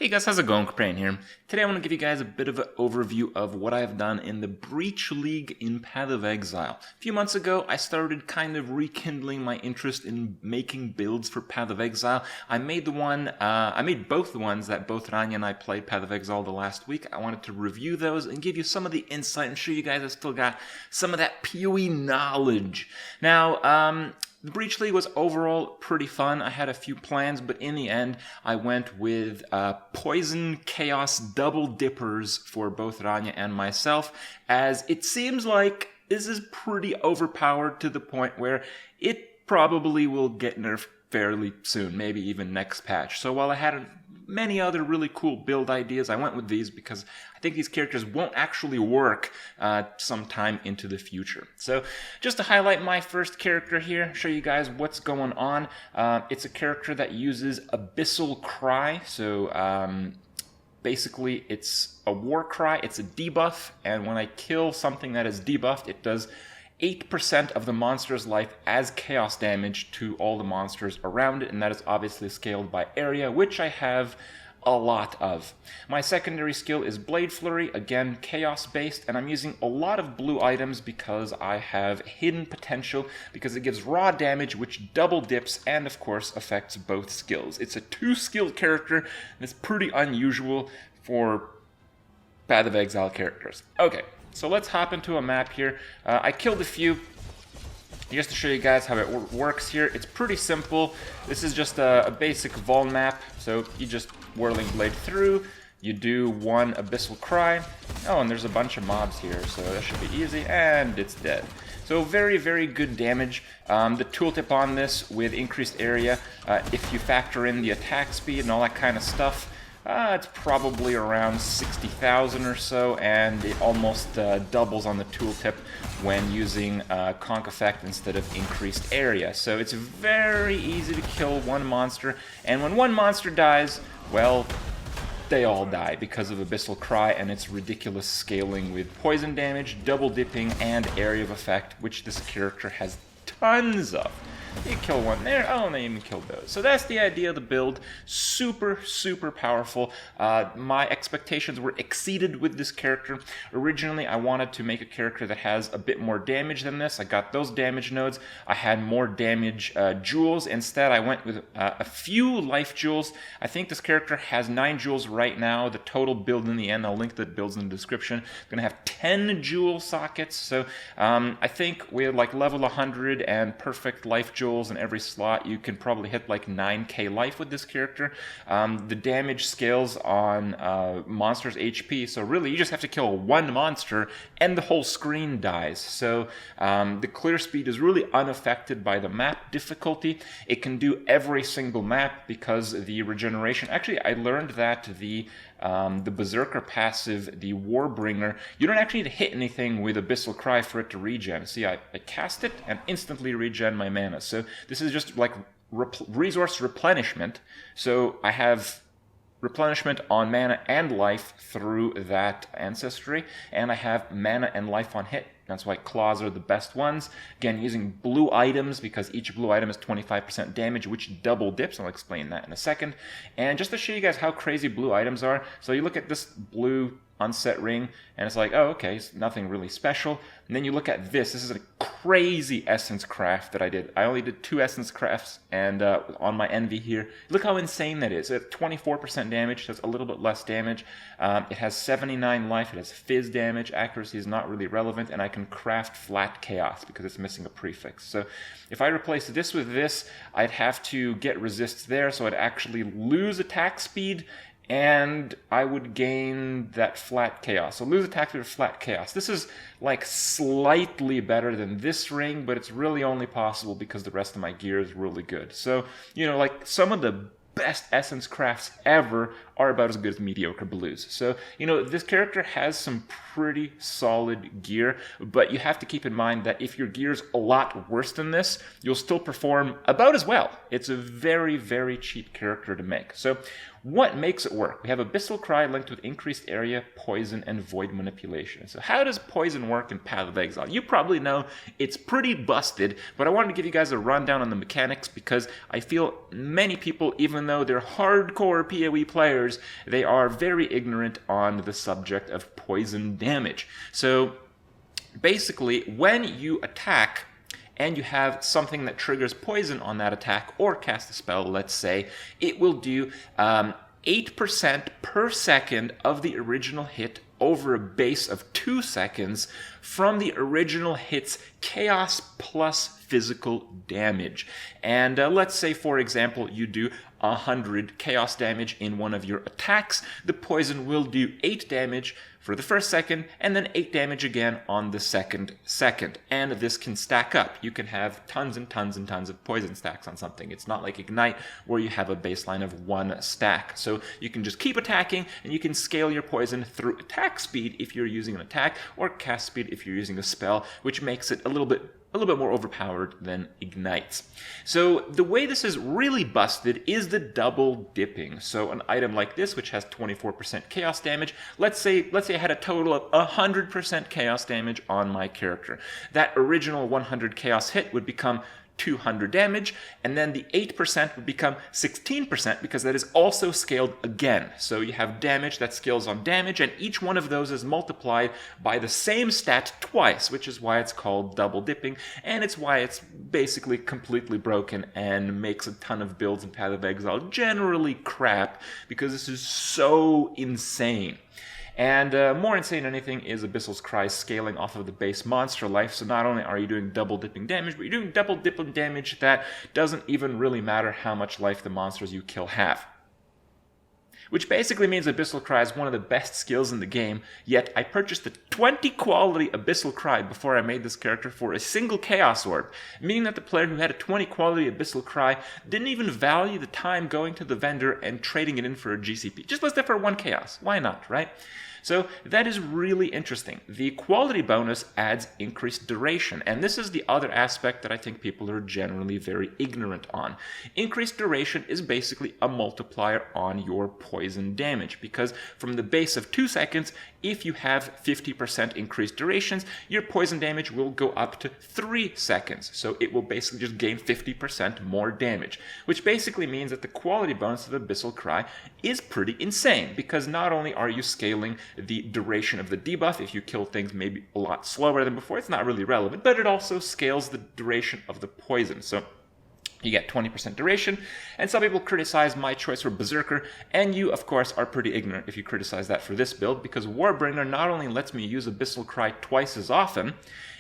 Hey guys, how's it going? Crane here. Today I want to give you guys a bit of an overview of what I've done in the Breach League in Path of Exile. A few months ago, I started kind of rekindling my interest in making builds for Path of Exile. I made both the ones that both Rania and I played Path of Exile the last week. I wanted to review those and give you some of the insight and show you guys I've still got some of that PoE knowledge. Now, the Breach League was overall pretty fun. I had a few plans, but in the end, I went with Poison Chaos Double Dippers for both Rania and myself, as it seems like this is pretty overpowered to the point where it probably will get nerfed fairly soon, maybe even next patch. So while I had many other really cool build ideas, I went with these because I think these characters won't actually work sometime into the future. So just to highlight my first character here, show you guys what's going on. It's a character that uses Abyssal Cry. So basically it's a war cry, it's a debuff, and when I kill something that is debuffed, it does 8% of the monster's life as chaos damage to all the monsters around it, and that is obviously scaled by area, which I have a lot of. My secondary skill is Blade Flurry, again chaos based, and I'm using a lot of blue items because I have hidden potential, because it gives raw damage which double dips and of course affects both skills. It's a 2-skill character, and it's pretty unusual for Path of Exile characters. Okay. So let's hop into a map here. I killed a few just to show you guys how it works here. It's pretty simple. This is just a basic Vol map. So you just Whirling Blade through. You do one Abyssal Cry. Oh, and there's a bunch of mobs here, so that should be easy. And it's dead. So very, very good damage. The tooltip on this with increased area, if you factor in the attack speed and all that kind of stuff, it's probably around 60,000 or so, and it almost doubles on the tooltip when using Conk Effect instead of increased area. So it's very easy to kill one monster, and when one monster dies, well, they all die because of Abyssal Cry and its ridiculous scaling with poison damage, double dipping, and area of effect, which this character has tons of. You kill one there, oh, and they even killed those. So that's the idea of the build. Super, super powerful. My expectations were exceeded with this character. Originally, I wanted to make a character that has a bit more damage than this. I got those damage nodes. I had more damage jewels. Instead, I went with a few life jewels. I think this character has 9 jewels right now. The total build in the end, I'll link the builds in the description. I'm going to have 10 jewel sockets. So I think with like level 100 and perfect life jewels in every slot, you can probably hit like 9k life with this character. The damage scales on monsters' HP, so really you just have to kill one monster and the whole screen dies. So the clear speed is really unaffected by the map difficulty. It can do every single map because the regeneration, actually I learned that the Berserker passive, the Warbringer, you don't actually need to hit anything with Abyssal Cry for it to regen. See, I cast it and instantly regen my mana. So this is just like resource replenishment. So I have replenishment on mana and life through that ancestry, and I have mana and life on hit. That's why claws are the best ones. Again, using blue items because each blue item is 25% damage, which double dips. I'll explain that in a second. And just to show you guys how crazy blue items are, so you look at this blue unset ring, and it's like, oh, okay, it's nothing really special. And then you look at this. This is a crazy essence craft that I did. I only did 2 essence crafts, and on my envy here, look how insane that is. It's 24% damage, so it's a little bit less damage. It has 79 life. It has fizz damage. Accuracy is not really relevant, and I can craft flat chaos because it's missing a prefix. So if I replace this with this, I'd have to get resists there, so I'd actually lose attack speed, and I would gain that flat chaos. So lose attack speed or flat chaos. This is like slightly better than this ring, but it's really only possible because the rest of my gear is really good. So, you know, like some of the best essence crafts ever are about as good as mediocre blues. So, you know, this character has some pretty solid gear, but you have to keep in mind that if your gear's a lot worse than this, you'll still perform about as well. It's a very, very cheap character to make. So what makes it work? We have Abyssal Cry linked with increased area, poison, and void manipulation. So how does poison work in Path of Exile? You probably know it's pretty busted, but I wanted to give you guys a rundown on the mechanics because I feel many people, even even though they're hardcore PoE players, they are very ignorant on the subject of poison damage. So basically, when you attack and you have something that triggers poison on that attack or cast a spell, let's say, it will do 8% per second of the original hit over a base of 2 seconds from the original hit's chaos plus physical damage. And let's say, for example, you do 100 chaos damage in one of your attacks. The poison will do 8 damage for the first second, and then 8 damage again on the second. And this can stack up. You can have tons and tons and tons of poison stacks on something. It's not like Ignite, where you have a baseline of 1 stack. So you can just keep attacking, and you can scale your poison through attack speed if you're using an attack, or cast speed if you're using a spell, which makes it a little bit more overpowered than Ignites. So the way this is really busted is the double dipping. So an item like this, which has 24% chaos damage, let's say I had a total of 100% chaos damage on my character. That original 100 chaos hit would become 200 damage, and then the 8% would become 16% because that is also scaled again. So you have damage that scales on damage, and each one of those is multiplied by the same stat twice, which is why it's called double dipping, and it's why it's basically completely broken and makes a ton of builds in Path of Exile generally crap, because this is so insane. And more insane than anything is Abyssal's Cry scaling off of the base monster life. So not only are you doing double dipping damage, but you're doing double dipping damage that doesn't even really matter how much life the monsters you kill have. Which basically means Abyssal Cry is one of the best skills in the game, yet I purchased the 20 quality Abyssal Cry before I made this character for a single Chaos Orb, meaning that the player who had a 20 quality Abyssal Cry didn't even value the time going to the vendor and trading it in for a GCP. Just listed for 1 Chaos. Why not, right? So that is really interesting. The quality bonus adds increased duration, and this is the other aspect that I think people are generally very ignorant on. Increased duration is basically a multiplier on your poison damage, because from the base of 2 seconds, if you have 50% increased durations, your poison damage will go up to 3 seconds. So it will basically just gain 50% more damage, which basically means that the quality bonus of Abyssal Cry is pretty insane, because not only are you scaling the duration of the debuff, if you kill things maybe a lot slower than before, it's not really relevant, but it also scales the duration of the poison. So you get 20% duration, and some people criticize my choice for Berserker, and you, of course, are pretty ignorant if you criticize that for this build, because Warbringer not only lets me use Abyssal Cry twice as often,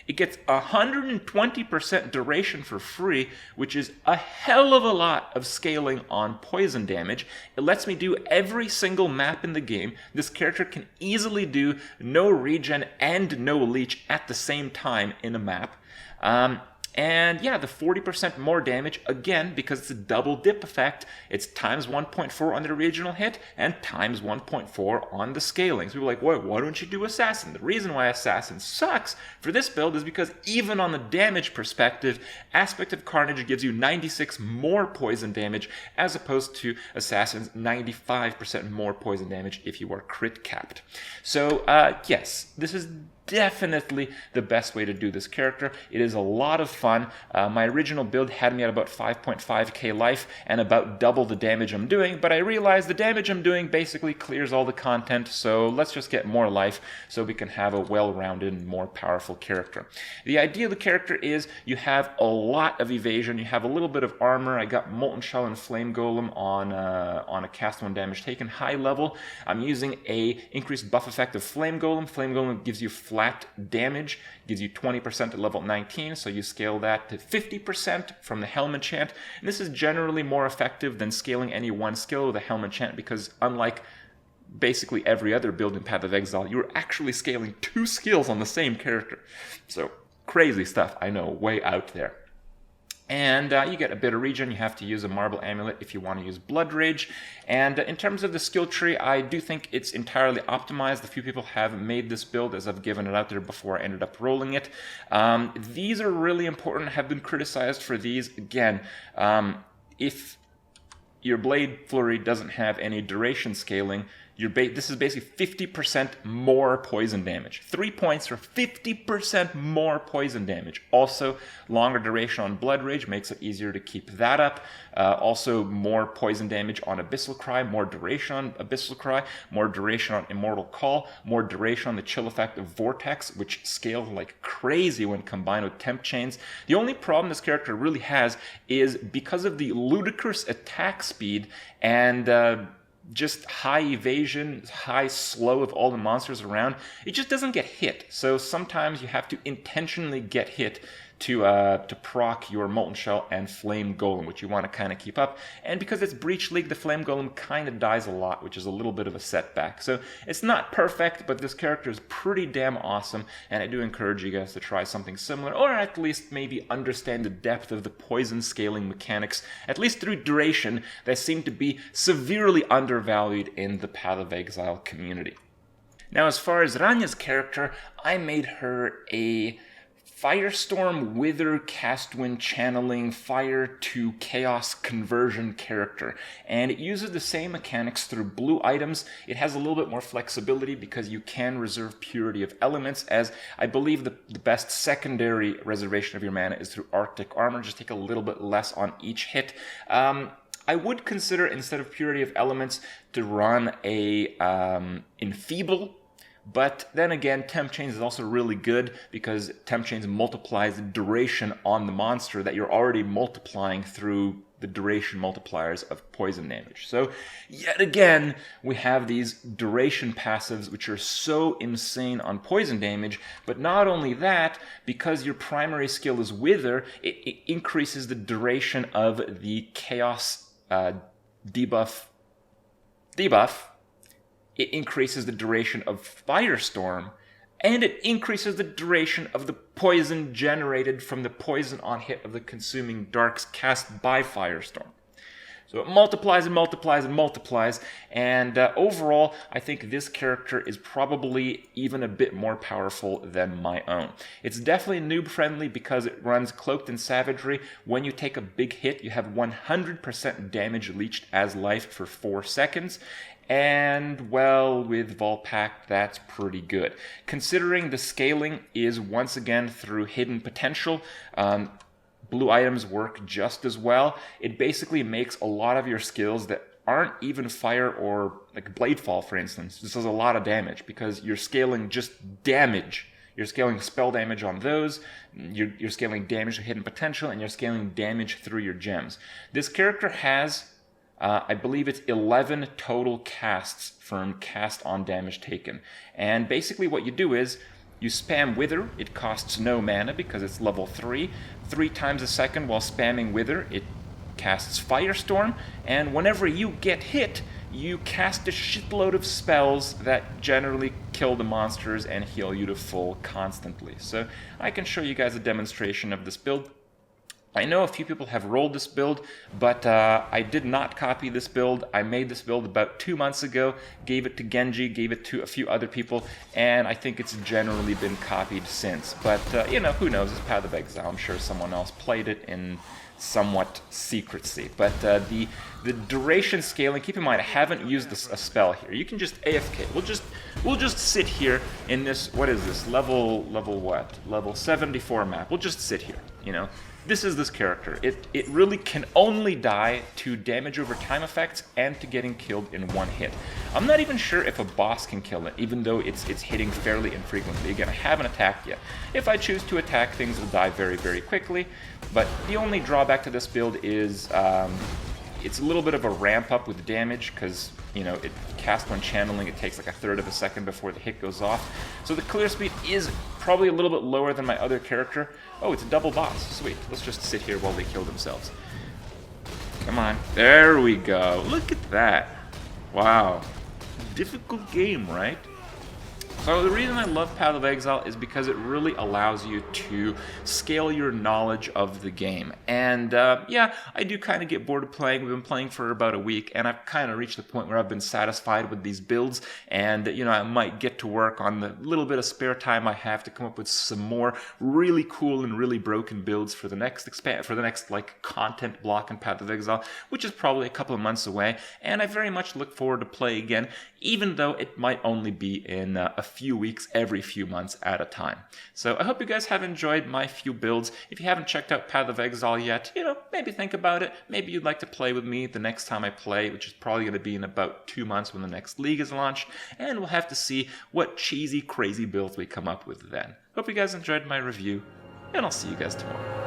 it gets 120% duration for free, which is a hell of a lot of scaling on poison damage. It lets me do every single map in the game. This character can easily do no regen and no leech at the same time in a map. And yeah, the 40% more damage, again, because it's a double dip effect, it's times 1.4 on the original hit and times 1.4 on the scaling. So people are like, why don't you do Assassin? The reason why Assassin sucks for this build is because even on the damage perspective, Aspect of Carnage gives you 96 more poison damage as opposed to Assassin's 95% more poison damage if you are crit capped. So yes, this is definitely the best way to do this character. It is a lot of fun. My original build had me at about 5.5k life and about double the damage I'm doing, but I realized the damage I'm doing basically clears all the content, so let's just get more life so we can have a well-rounded and more powerful character. The idea of the character is you have a lot of evasion, you have a little bit of armor. I got Molten Shell and Flame Golem on a cast 1 damage taken high level. I'm using a increased buff effect of Flame Golem. Flame Golem gives you flat damage, gives you 20% at level 19, so you scale that to 50% from the Helm Enchant. And this is generally more effective than scaling any one skill with a Helm Enchant, because unlike basically every other build in Path of Exile, you're actually scaling 2 skills on the same character. So crazy stuff, I know, way out there. And you get a bit of regen. You have to use a Marble Amulet if you want to use Blood Rage. And in terms of the skill tree, I do think it's entirely optimized. A few people have made this build as I've given it out there before I ended up rolling it. These are really important, have been criticized for these. Again, if your Blade Flurry doesn't have any duration scaling, This is basically 50% more poison damage. 3 points for 50% more poison damage. Also, longer duration on Blood Rage makes it easier to keep that up. Also, more poison damage on Abyssal Cry, more duration on Abyssal Cry, more duration on Immortal Call, more duration on the chill effect of Vortex, which scales like crazy when combined with Temp Chains. The only problem this character really has is because of the ludicrous attack speed and just high evasion, high slow of all the monsters around, it just doesn't get hit. So sometimes you have to intentionally get hit to proc your Molten Shell and Flame Golem, which you want to kind of keep up. And because it's Breach League, the Flame Golem kind of dies a lot, which is a little bit of a setback. So it's not perfect, but this character is pretty damn awesome, and I do encourage you guys to try something similar, or at least maybe understand the depth of the poison scaling mechanics, at least through duration, that seem to be severely undervalued in the Path of Exile community. Now, as far as Ranya's character, I made her a Firestorm Wither Castwind channeling fire to chaos conversion character, and it uses the same mechanics through blue items. It has a little bit more flexibility because you can reserve Purity of Elements, as I believe the best secondary reservation of your mana is through Arctic Armor. Just take a little bit less on each hit. I would consider, instead of Purity of Elements, to run a Enfeeble. But then again, Temp Chains is also really good because Temp Chains multiplies the duration on the monster that you're already multiplying through the duration multipliers of poison damage. So yet again, we have these duration passives which are so insane on poison damage, but not only that, because your primary skill is Wither, it increases the duration of the Chaos debuff. It increases the duration of Firestorm, and it increases the duration of the poison generated from the poison on hit of the Consuming Darks cast by Firestorm. So it multiplies and multiplies and multiplies, and overall, I think this character is probably even a bit more powerful than my own. It's definitely noob-friendly because it runs Cloaked in Savagery. When you take a big hit, you have 100% damage leached as life for 4 seconds, and, well, with Volpact, that's pretty good. Considering the scaling is once again through hidden potential, blue items work just as well. It basically makes a lot of your skills that aren't even fire, or like Bladefall, for instance. This does a lot of damage because you're scaling just damage. You're scaling spell damage on those, you're scaling damage to hidden potential, and you're scaling damage through your gems. This character has I believe it's 11 total casts from cast on damage taken. And basically what you do is you spam Wither. It costs no mana because it's level 3. 3 times a second while spamming Wither, it casts Firestorm. And whenever you get hit, you cast a shitload of spells that generally kill the monsters and heal you to full constantly. So I can show you guys a demonstration of this build. I know a few people have rolled this build, but I did not copy this build. I made this build about 2 months ago, gave it to Genji, gave it to a few other people, and I think it's generally been copied since. But, you know, who knows? It's Path of Exile. I'm sure someone else played it in somewhat secrecy. But the duration scaling, keep in mind, I haven't used a spell here. You can just AFK. We'll just sit here in this, what is this, level what? Level 74 map. We'll just sit here, you know. This is this character. It really can only die to damage over time effects and to getting killed in one hit. I'm not even sure if a boss can kill it, even though it's hitting fairly infrequently. Again, I haven't attacked yet. If I choose to attack, things will die very, very quickly. But the only drawback to this build is it's a little bit of a ramp up with damage because, you know, it cast when channeling, it takes like 1/3 of a second before the hit goes off. So the clear speed is probably a little bit lower than my other character. Oh, it's a double boss. Sweet. Let's just sit here while they kill themselves. Come on. There we go. Look at that. Wow. Difficult game, right? So the reason I love Path of Exile is because it really allows you to scale your knowledge of the game. And yeah, I do kind of get bored of playing. We've been playing for about a week, and I've kind of reached the point where I've been satisfied with these builds. And I might get to work on the little bit of spare time I have to come up with some more really cool and really broken builds for the next like content block in Path of Exile, which is probably a couple of months away. And I very much look forward to play again, even though it might only be in a few weeks every few months at a time. So I hope you guys have enjoyed my few builds. If you haven't checked out Path of Exile yet, maybe think about it. Maybe you'd like to play with me the next time I play, which is probably going to be in about 2 months when the next league is launched, and we'll have to see what cheesy, crazy builds we come up with then. Hope you guys enjoyed my review, and I'll see you guys tomorrow.